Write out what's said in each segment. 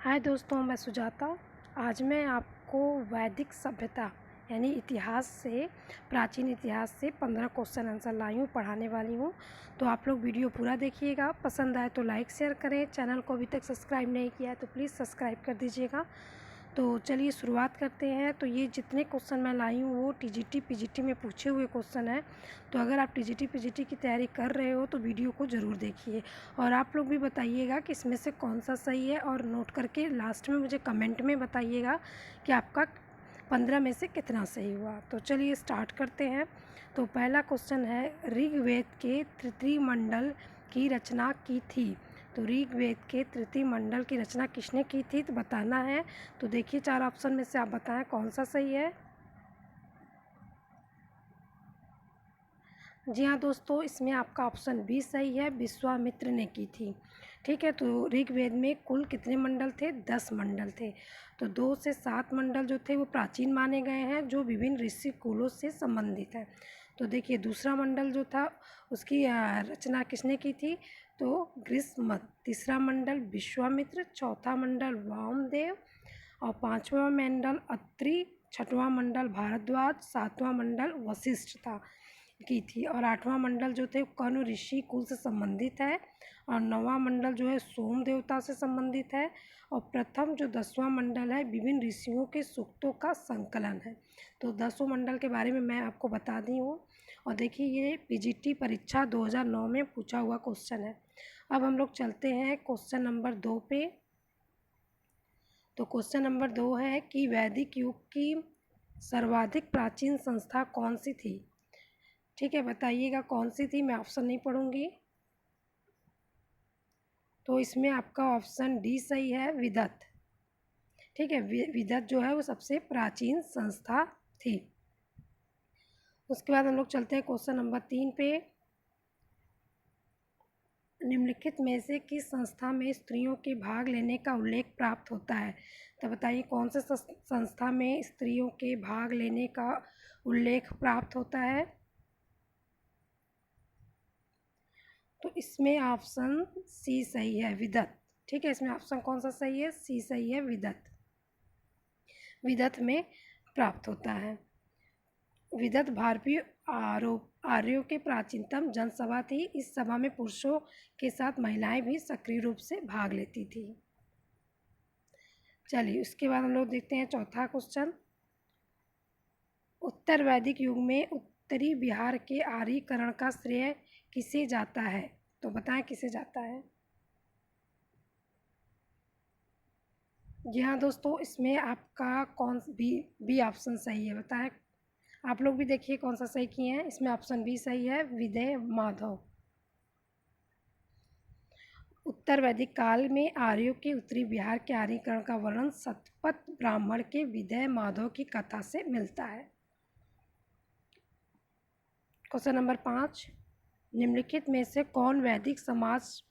हाय दोस्तों, मैं सुजाता। आज मैं आपको वैदिक सभ्यता यानी इतिहास से प्राचीन इतिहास से 15 क्वेश्चन आंसर लाई हूँ, पढ़ाने वाली हूँ। तो आप लोग वीडियो पूरा देखिएगा। पसंद आए तो लाइक शेयर करें। चैनल को अभी तक सब्सक्राइब नहीं किया है तो प्लीज़ सब्सक्राइब कर दीजिएगा। तो चलिए शुरुआत करते हैं। तो ये जितने क्वेश्चन मैं लाई हूँ वो टीजीटी पीजीटी में पूछे हुए क्वेश्चन हैं। तो अगर आप टीजीटी पीजीटी की तैयारी कर रहे हो तो वीडियो को ज़रूर देखिए और आप लोग भी बताइएगा कि इसमें से कौन सा सही है, और नोट करके लास्ट में मुझे कमेंट में बताइएगा कि आपका 15 में से कितना सही हुआ। तो चलिए स्टार्ट करते हैं। तो पहला क्वेश्चन है, ऋग्वेद के तृतीय मंडल की रचना की थी। तो ऋग्वेद के तृतीय मंडल की रचना किसने की थी तो बताना है। तो देखिए 4 ऑप्शन में से आप बताएं कौन सा सही है। जी हाँ दोस्तों, इसमें आपका ऑप्शन बी सही है, विश्वामित्र ने की थी। ठीक है, तो ऋग्वेद में कुल कितने मंडल थे? 10 मंडल थे। तो 2 से 7 मंडल जो थे वो प्राचीन माने गए हैं, जो विभिन्न ऋषि कुलों से संबंधित है। तो देखिए दूसरा मंडल जो था उसकी रचना किसने की थी? तो ग्रीष्मत। तीसरा मंडल विश्वामित्र, चौथा मंडल वामदेव और पांचवा मंडल अत्रि, छठवां मंडल भारद्वाज, सातवां मंडल वशिष्ठ था की थी, और आठवां मंडल जो थे कनु ऋषि कुल से संबंधित है, और नौवां मंडल जो है सोम देवता से संबंधित है, और प्रथम जो 10वां मंडल है विभिन्न ऋषियों के सूक्तों का संकलन है। तो 10 मंडल के बारे में मैं आपको बता दी हूँ। और देखिए ये पीजीटी परीक्षा 2009 में पूछा हुआ क्वेश्चन है। अब हम लोग चलते हैं क्वेश्चन नंबर 2 पे। तो क्वेश्चन नंबर 2 है कि वैदिक युग की सर्वाधिक प्राचीन संस्था कौन सी थी? ठीक है, बताइएगा कौन सी थी। मैं ऑप्शन नहीं पढ़ूंगी। तो इसमें आपका ऑप्शन डी सही है, विदत। ठीक है, विदत जो है वो सबसे प्राचीन संस्था थी। उसके बाद हम लोग चलते हैं क्वेश्चन नंबर 3 पे। निम्नलिखित में से किस संस्था में स्त्रियों के भाग लेने का उल्लेख प्राप्त होता है? तो बताइए कौन से संस्था में स्त्रियों के भाग लेने का उल्लेख प्राप्त होता है। तो इसमें ऑप्शन सी सही है, विदत। ठीक है, इसमें ऑप्शन कौन सा सही है? सी सही है, विदत। विदत में प्राप्त होता है। विदत भारतीय आर्यों के प्राचीनतम जनसभा थी। इस सभा में पुरुषों के साथ महिलाएं भी सक्रिय रूप से भाग लेती थी। चलिए उसके बाद हम लोग देखते हैं चौथा क्वेश्चन। उत्तर वैदिक युग में उत्तरी बिहार के आर्यीकरण का श्रेय किसे जाता है? तो बताएं किसे जाता है। जी हाँ दोस्तों, इसमें आपका कौन बी ऑप्शन सही है, बताएं। आप लोग भी देखिए कौन सा सही किए हैं। इसमें ऑप्शन बी सही है, विदय माधव। उत्तर वैदिक काल में आर्यों के उत्तरी बिहार के आर्यीकरण का वर्णन शतपथ ब्राह्मण के विदय माधव की कथा से मिलता है। क्वेश्चन नंबर 5, निम्नलिखित में से कौन वैदिक समाज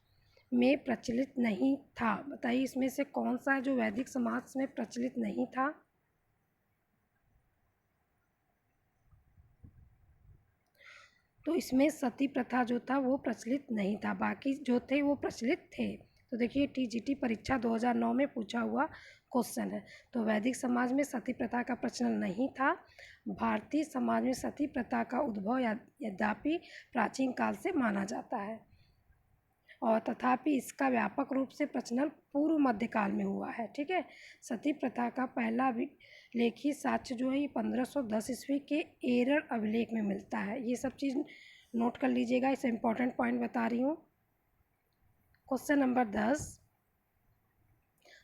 में प्रचलित नहीं था? बताइए इसमें से कौन सा जो वैदिक समाज में प्रचलित नहीं था। तो इसमें सती प्रथा जो था वो प्रचलित नहीं था, बाकी जो थे वो प्रचलित थे। तो देखिए टीजीटी परीक्षा 2009 में पूछा हुआ क्वेश्चन है। तो वैदिक समाज में सती प्रथा का प्रचलन नहीं था। भारतीय समाज में सती प्रथा का उद्भव यद्यपि प्राचीन काल से माना जाता है, और तथापि इसका व्यापक रूप से प्रचलन पूर्व मध्यकाल में हुआ है। ठीक है, सती प्रथा का पहला लिखित साक्ष्य जो है ये 1510 ईस्वी के एरर अभिलेख में मिलता है। ये सब चीज़ नोट कर लीजिएगा, इसे इंपॉर्टेंट पॉइंट बता रही हूँ। क्वेश्चन नंबर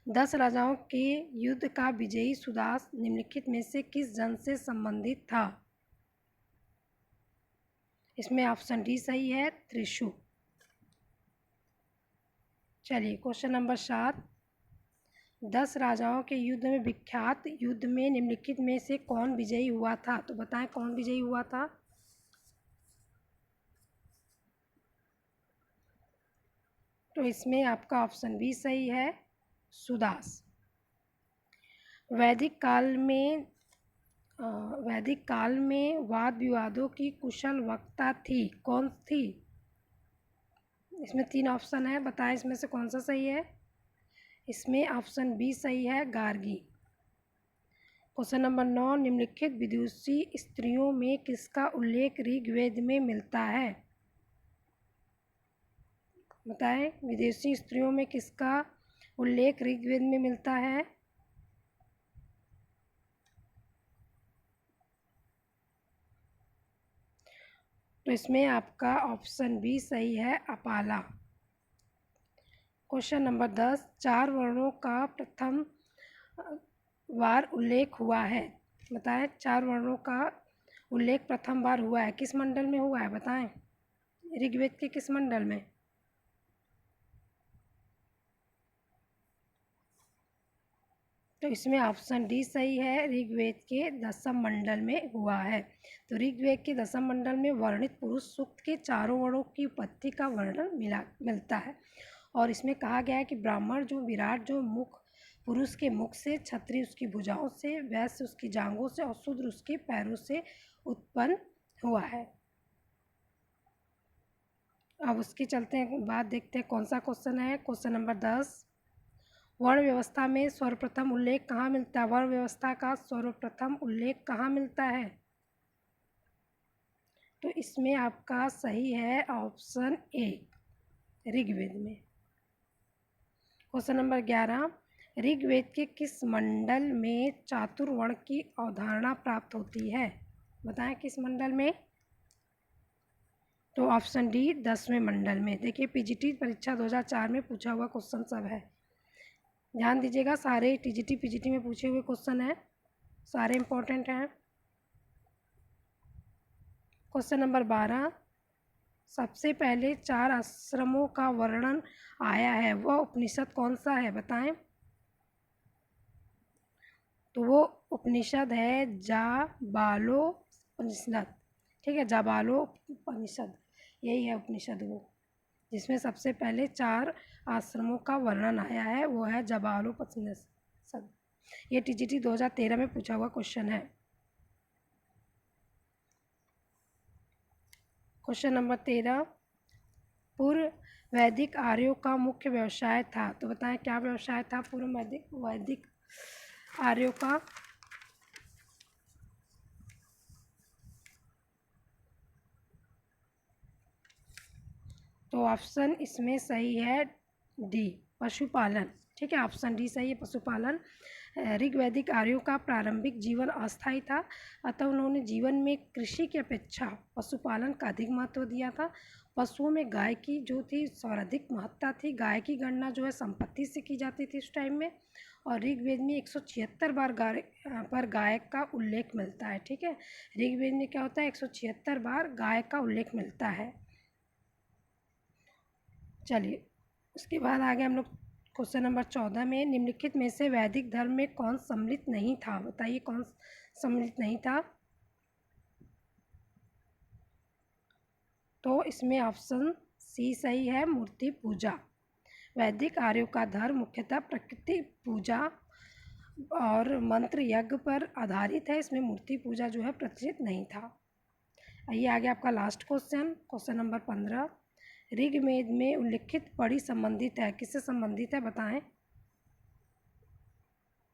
10 राजाओं के युद्ध का विजयी सुदास निम्नलिखित में से किस जन से संबंधित था? इसमें ऑप्शन डी सही है, त्रिशु। चलिए क्वेश्चन नंबर 7, 10 राजाओं के युद्ध में विख्यात युद्ध में निम्नलिखित में से कौन विजयी हुआ था? तो बताएं कौन विजयी हुआ था। तो इसमें आपका ऑप्शन बी सही है, सुदास। वैदिक काल में वाद विवादों की कुशल वक्ता थी, कौन थी? इसमें 3 ऑप्शन है, बताएं इसमें से कौन सा सही है। इसमें ऑप्शन बी सही है, गार्गी। क्वेश्चन नंबर 9, निम्नलिखित विदुषी स्त्रियों में किसका उल्लेख ऋग्वेद में मिलता है? बताएं, विदेशी स्त्रियों में किसका उल्लेख ऋग्वेद में मिलता है? तो इसमें आपका ऑप्शन बी सही है, अपाला। क्वेश्चन नंबर 10, 4 वर्णों का प्रथम बार उल्लेख हुआ है। बताएं, 4 वर्णों का उल्लेख प्रथम बार हुआ है, किस मंडल में हुआ है? बताएं, ऋग्वेद के किस मंडल में? तो इसमें ऑप्शन डी सही है, ऋग्वेद के 10वें मंडल में हुआ है। तो ऋग्वेद के 10वें मंडल में वर्णित पुरुष सूक्त के चारों वर्णों की उत्पत्ति का वर्णन मिलता है। और इसमें कहा गया है कि ब्राह्मण जो विराट जो मुख पुरुष के मुख से, क्षत्रिय उसकी भुजाओं से, वैश्य उसकी जांघों से और शूद्र उसके पैरों से उत्पन्न हुआ है। अब उसके चलते हैं, बाद देखते हैं कौन सा क्वेश्चन है। क्वेश्चन नंबर 10, वर्ण व्यवस्था में सर्वप्रथम उल्लेख कहाँ मिलता है? वर्ण व्यवस्था का सर्वप्रथम उल्लेख कहाँ मिलता है? तो इसमें आपका सही है ऑप्शन ए, ऋग्वेद में। क्वेश्चन नंबर 11, ऋग्वेद के किस मंडल में चातुर्वर्ण की अवधारणा प्राप्त होती है? बताएं, किस मंडल में? तो ऑप्शन डी, 10वें मंडल में। देखिए, पीजीटी परीक्षा 2004 में पूछा हुआ क्वेश्चन सब है, ध्यान दीजिएगा। सारे टीजीटी पीजीटी में पूछे हुए क्वेश्चन हैं, सारे इंपॉर्टेंट हैं। क्वेश्चन नंबर 12, सबसे पहले 4 आश्रमों का वर्णन आया है, वह उपनिषद कौन सा है? बताएं। तो वो उपनिषद है जाबालोपनिषद। ठीक है, जाबालोपनिषद, यही है उपनिषद वो, जिसमें सबसे पहले 4 आश्रमों का वर्णन आया है, वो है जाबालोपनिषद। ये टीजीटी 2013 में पूछा हुआ क्वेश्चन है। क्वेश्चन नंबर 13, पूर्व वैदिक आर्यों का मुख्य व्यवसाय था। तो बताएं, क्या व्यवसाय था पूर्व वैदिक आर्यों का? तो ऑप्शन इसमें सही है डी, पशुपालन। ठीक है, ऑप्शन डी सही है, पशुपालन। ऋग्वैदिक आर्यों का प्रारंभिक जीवन अस्थायी था, अतः उन्होंने जीवन में कृषि की अपेक्षा पशुपालन का अधिक महत्व दिया था। पशुओं में गाय की जो थी सर्वाधिक महत्ता थी। गाय की गणना जो है संपत्ति से की जाती थी उस टाइम में। और ऋग्वेद में 176 बार गाय का उल्लेख मिलता है। ठीक है, ऋग्वेद में क्या होता है, 176 बार गाय का उल्लेख मिलता है। चलिए, उसके बाद आगे हम लोग क्वेश्चन नंबर 14 में, निम्नलिखित में से वैदिक धर्म में कौन सम्मिलित नहीं था? बताइए, कौन सम्मिलित नहीं था? तो इसमें ऑप्शन सी सही है, मूर्ति पूजा। वैदिक आर्यों का धर्म मुख्यतः प्रकृति पूजा और मंत्र यज्ञ पर आधारित है, इसमें मूर्ति पूजा जो है प्रचलित नहीं था। आइए आगे आपका last question, question number 15, Rigveda में उल्लिखित पढ़ी संबंधित है, किससे संबंधित है? बताएं।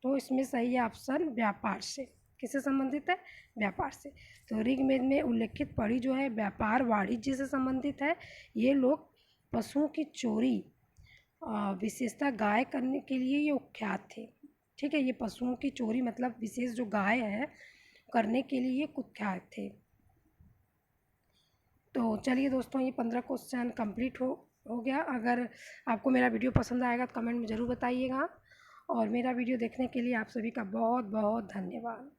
तो इसमें सही है ऑप्शन व्यापार से। किससे संबंधित है? व्यापार से। तो ऋग्वेद में उल्लिखित पढ़ी जो है व्यापार वाणिज्य से संबंधित है। ये लोग पशुओं की चोरी विशेषतः गाय करने के लिए ये कुख्यात थे। ठीक है, ये पशुओं की चोरी मतलब विशेष जो गाय है करने के लिए ये कुख्यात थे। तो चलिए दोस्तों, ये 15 क्वेश्चन कंप्लीट हो गया। अगर आपको मेरा वीडियो पसंद आएगा तो कमेंट में ज़रूर बताइएगा। और मेरा वीडियो देखने के लिए आप सभी का बहुत बहुत धन्यवाद।